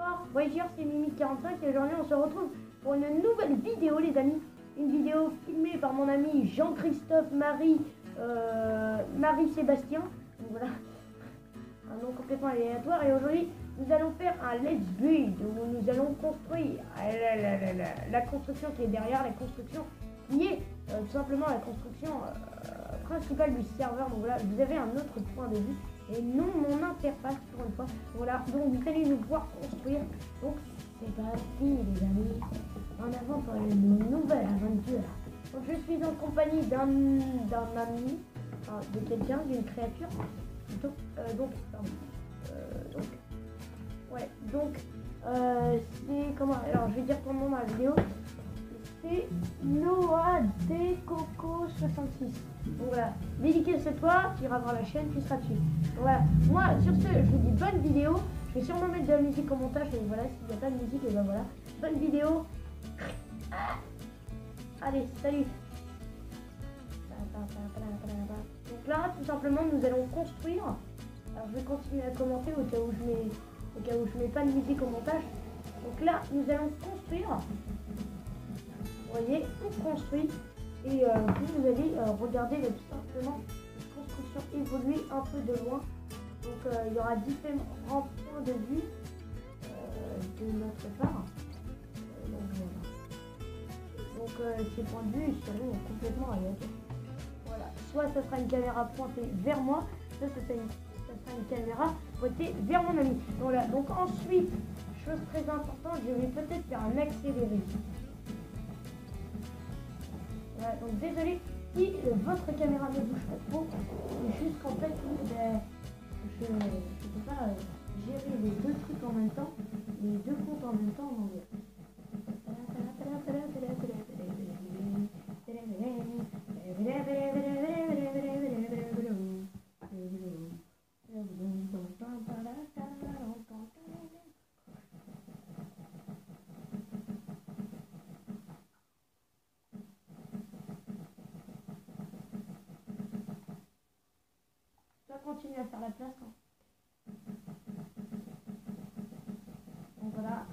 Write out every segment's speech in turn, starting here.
Bonsoir, voyageurs, c'est Mimi45 et aujourd'hui on se retrouve pour une nouvelle vidéo les amis. Une vidéo filmée par mon ami Jean-Christophe Marie-Sébastien. Donc voilà, un nom complètement aléatoire. Et aujourd'hui nous allons faire un let's build où nous allons construire la construction qui est derrière, la construction qui est tout simplement la construction principale du serveur. Donc voilà, vous avez un autre point de vue et non mon interface pour une fois. Voilà, donc vous allez nous voir construire. Donc c'est parti les amis, en avant pour une nouvelle aventure. Donc je suis en compagnie d'un ami, de quelqu'un, d'une créature plutôt. C'est comment, alors je vais dire ton nom dans la vidéo. C'est Noah Decoco 66. Donc voilà, dédicace à toi, tu iras voir la chaîne, tu seras dessus. Donc voilà, moi sur ce, je vous dis bonne vidéo. Je vais sûrement mettre de la musique au montage, et voilà, s'il n'y a pas de musique, et ben voilà. Bonne vidéo. Allez, salut. Donc là, tout simplement, nous allons construire. Alors je vais continuer à commenter au cas où je mets pas de musique au montage. Donc là, nous allons construire. Vous voyez, on construit et vous allez regarder tout simplement la construction évoluer un peu de loin. Donc il y aura différents points de vue de notre part. Donc ces points de vue seront complètement aléatoires. Voilà, soit ça sera une caméra pointée vers moi, soit ça sera une caméra pointée vers mon ami. Voilà, donc ensuite, chose très importante, je vais peut-être faire un accéléré. Voilà, donc désolé si votre caméra ne bouge pas trop, c'est juste qu'en fait je ne peux pas gérer les deux trucs en même temps, les deux comptes en même temps en anglais. Continuer à faire la place. Donc voilà.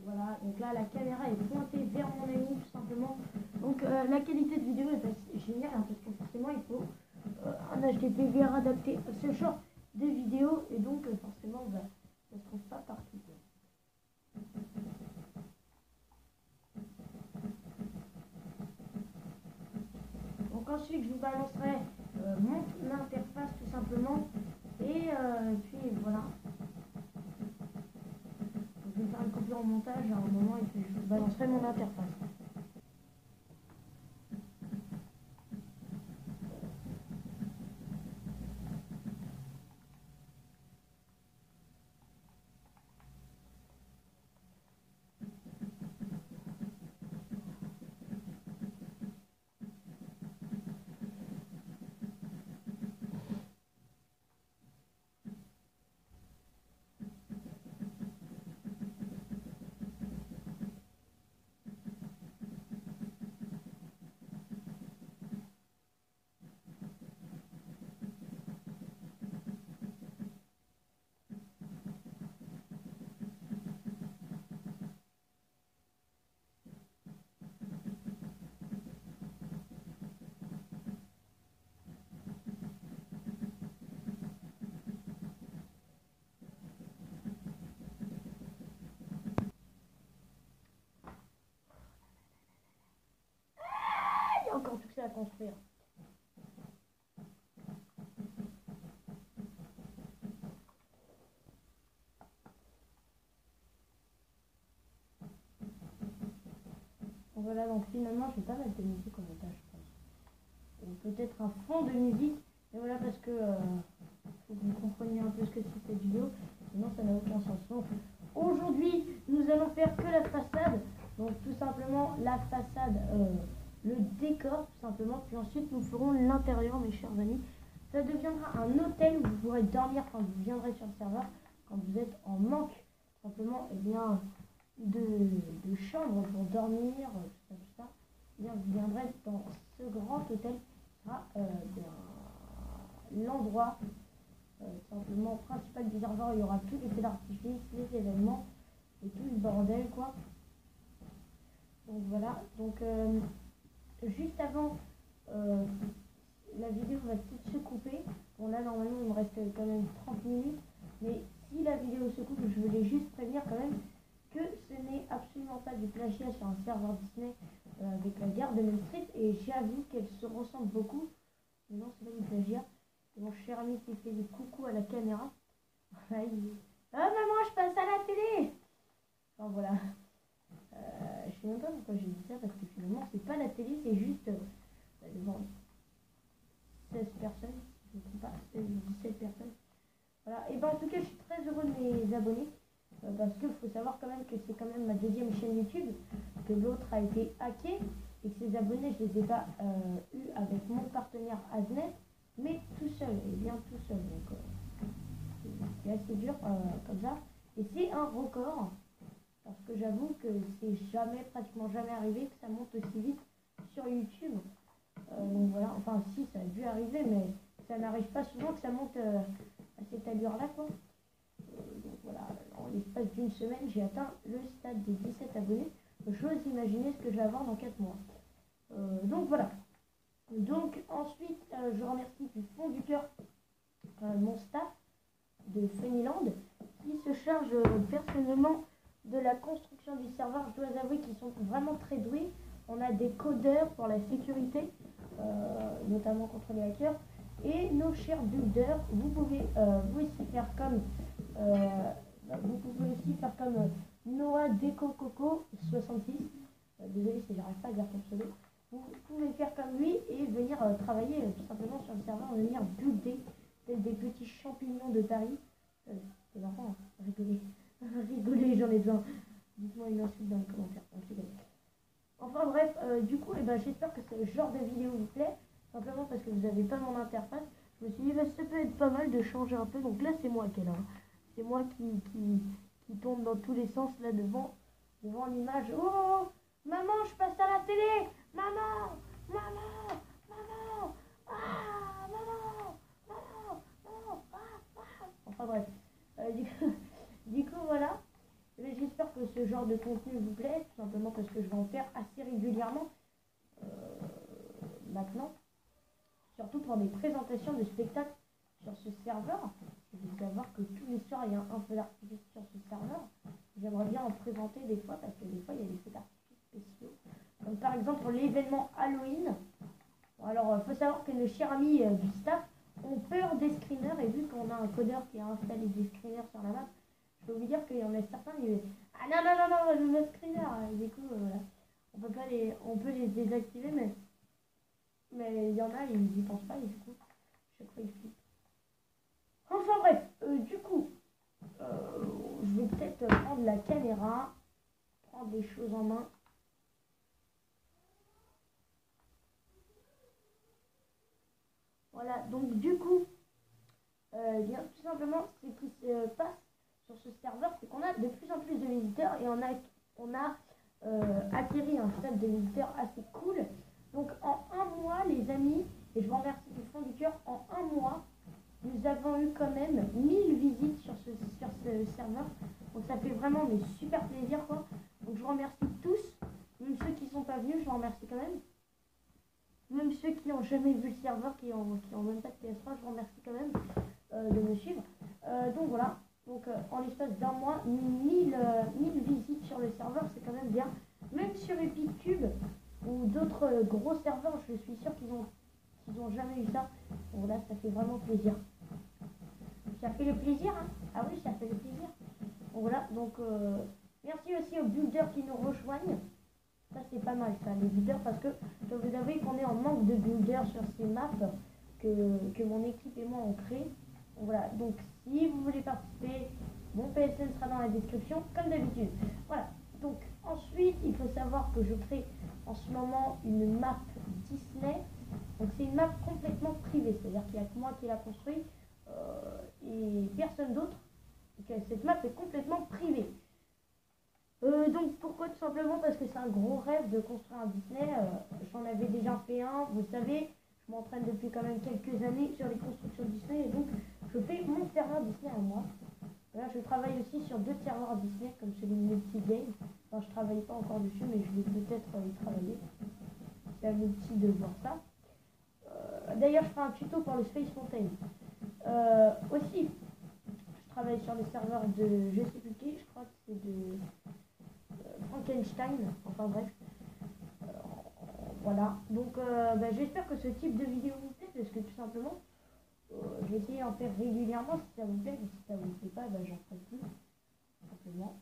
Voilà, donc là la caméra est pointée vers mon ami tout simplement. Donc la qualité de vidéo est géniale hein, parce que forcément il faut un HDPVR adapté à ce genre de vidéo et donc forcément ça se trouve pas partout. Donc ensuite je vous balancerai mon interface tout simplement et puis voilà. Je vais faire une coupure au montage à un moment et puis je vous balancerai mon interface. Encore tout ça à construire. Voilà, donc finalement je vais pas mettre de musique au montage je pense. Peut-être un fond de musique, mais voilà parce que faut que vous compreniez un peu ce que c'est cette vidéo, sinon ça n'a aucun sens. Donc aujourd'hui nous allons faire que la façade, donc tout ça simplement la façade, le décor tout simplement, puis ensuite nous ferons l'intérieur mes chers amis. Ça deviendra un hôtel où vous pourrez dormir quand vous viendrez sur le serveur, quand vous êtes en manque simplement bien, de chambres pour dormir, tout ça. Eh bien, vous viendrez dans ce grand hôtel, qui sera l'endroit simplement principal du serveur. Il y aura tous les feux d'artifice, les événements et tout le bordel quoi. Donc voilà, donc juste avant la vidéo va peut-être se couper. Bon là normalement il me reste quand même 30 minutes, mais si la vidéo se coupe, je voulais juste prévenir quand même que ce n'est absolument pas du plagiat sur un serveur Disney avec la gare de Main Street, et j'avoue qu'elle se ressemble beaucoup, mais non c'est pas du plagiat. Mon cher ami qui fait des coucou à la caméra. Voilà, ah maman je passe à la télé. Enfin voilà. Je sais même pas pourquoi j'ai dit ça, parce que finalement c'est pas la télé, c'est juste devant 16 personnes, si je ne me trompe pas, 17 personnes. Voilà, et ben en tout cas je suis très heureux de mes abonnés, parce qu'il faut savoir quand même que c'est quand même ma deuxième chaîne YouTube, que l'autre a été hacké, et que ces abonnés je les ai pas eu avec mon partenaire Aznet, mais tout seul, et bien tout seul, donc c'est assez dur comme ça, et c'est un record. Parce que j'avoue que c'est pratiquement jamais arrivé que ça monte aussi vite sur YouTube. Donc voilà, enfin si, ça a dû arriver, mais ça n'arrive pas souvent que ça monte à cette allure-là, quoi. Donc voilà, en l'espace d'une semaine, j'ai atteint le stade des 17 abonnés. J'ose imaginer ce que je vais avoir dans 4 mois. Donc voilà. Donc ensuite, je remercie du fond du cœur mon staff de Funnyland qui se charge personnellement de la construction du serveur. Je dois avouer qu'ils sont vraiment très doués. On a des codeurs pour la sécurité, notamment contre les hackers, et nos chers builders, vous pouvez vous aussi faire comme Noah Deco Coco 66. Désolé si j'arrive pas à dire ton pseudo. Vous pouvez faire comme lui et venir travailler tout simplement sur le serveur, venir builder tels des petits champignons de Paris. Les enfants, rigolez. Rigolez, j'en ai besoin. Dites-moi une insulte dans les commentaires. Enfin bref, du coup, j'espère que ce genre de vidéo vous plaît. Simplement parce que vous n'avez pas mon interface. Je me suis dit, ça peut être pas mal de changer un peu. Donc là, c'est moi qui est là. C'est moi qui tombe dans tous les sens là devant l'image. Oh, maman, je passe à la télé. Maman, maman, maman. Ah, maman, maman, maman. Enfin bref. Du coup, voilà. J'espère que ce genre de contenu vous plaît, tout simplement parce que je vais en faire assez régulièrement maintenant. Surtout pour des présentations de spectacles sur ce serveur. Il faut savoir que tous les soirs, il y a un feu d'artifice sur ce serveur. J'aimerais bien en présenter des fois, parce que des fois, il y a des feux d'artifice spéciaux. Comme par exemple pour l'événement Halloween. Bon, alors, il faut savoir que nos chers amis du staff ont peur des screeners, et vu qu'on a un codeur qui a installé des screeners sur la map, je peux vous dire qu'il y en a certains qui disent ah non, je veux screener. Du coup, voilà. On peut les désactiver, mais il y en a, ils n'y pensent pas, et du coup, chaque fois ils flippent. Enfin bref, du coup, je vais peut-être prendre la caméra, prendre les choses en main. Voilà, donc du coup, bien, tout simplement, ce qui se passe sur ce serveur, c'est qu'on a de plus en plus de visiteurs, et on a acquéri un stade de visiteurs assez cool. Donc en un mois, les amis, et je vous remercie du fond du cœur, en un mois, nous avons eu quand même 1000 visites sur ce serveur. Donc ça fait vraiment mais super plaisir quoi. Donc je vous remercie tous, même ceux qui sont pas venus, je vous remercie quand même. Même ceux qui n'ont jamais vu le serveur, qui ont même pas de PS3, je vous remercie quand même de me suivre. Donc voilà, donc en l'espace d'un mois, 1000 visites sur le serveur, c'est quand même bien. Même sur EpicTube ou d'autres gros serveurs, je suis sûr qu'ils ont jamais eu ça. Donc là, ça fait vraiment plaisir. Ça fait le plaisir, hein. Ah oui, ça fait le plaisir. Donc voilà, donc merci aussi aux builders qui nous rejoignent. Ça c'est pas mal ça, les builders, parce que je dois vous avouer qu'on est en manque de builders sur ces maps que mon équipe et moi on crée. Donc voilà, donc si vous voulez participer, mon PSN sera dans la description comme d'habitude. Voilà, Donc ensuite, il faut savoir que je crée en ce moment une map Disney. Donc c'est une map complètement privée, c'est-à-dire qu'il n'y a que moi qui l'a construit et personne d'autre. Cette map est complètement privée. Donc pourquoi? Tout simplement parce que c'est un gros rêve de construire un Disney. J'en avais déjà fait un, vous savez, je m'entraîne depuis quand même quelques années sur les constructions Disney et donc je fais mon serveur Disney à moi. Là, je travaille aussi sur 2 serveurs Disney comme celui de Multigame. Enfin, je travaille pas encore dessus, mais je vais peut-être y travailler. C'est à Multi de voir ça. D'ailleurs, je ferai un tuto pour le Space Mountain. Aussi, je travaille sur les serveurs de je sais plus qui, je crois que c'est de Frankenstein. Enfin bref. Voilà. Donc, j'espère que ce type de vidéo vous plaît parce que tout simplement, je vais essayer d'en faire régulièrement si ça vous plaît. Et si ça vous plaît pas, j'en ferai plus. Tout simplement.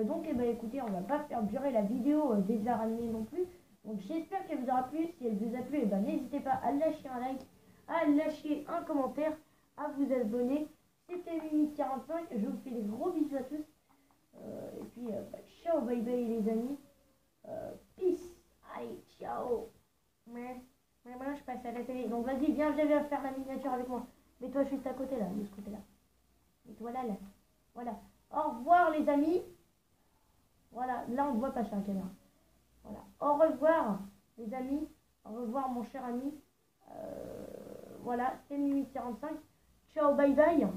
Donc, donc, écoutez, on va pas faire durer la vidéo des araignées non plus. Donc, j'espère qu'elle vous aura plu. Si elle vous a plu, n'hésitez pas à lâcher un like, à lâcher un commentaire, à vous abonner. C'était Mimi45. Je vous fais des gros bisous à tous. Et puis, ciao, bye bye les amis. Peace. Allez, ciao. Mais maintenant, je passe à la télé. Donc, vas-y, viens faire la miniature avec moi. Mets-toi juste à côté, là, de ce côté-là. Mets-toi là. Voilà. Au revoir, les amis. Voilà, là, on ne voit pas sur la caméra. Voilà. Au revoir, les amis. Au revoir, mon cher ami. Voilà, c'est Mimi45. Ciao, bye bye.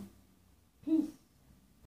Peace.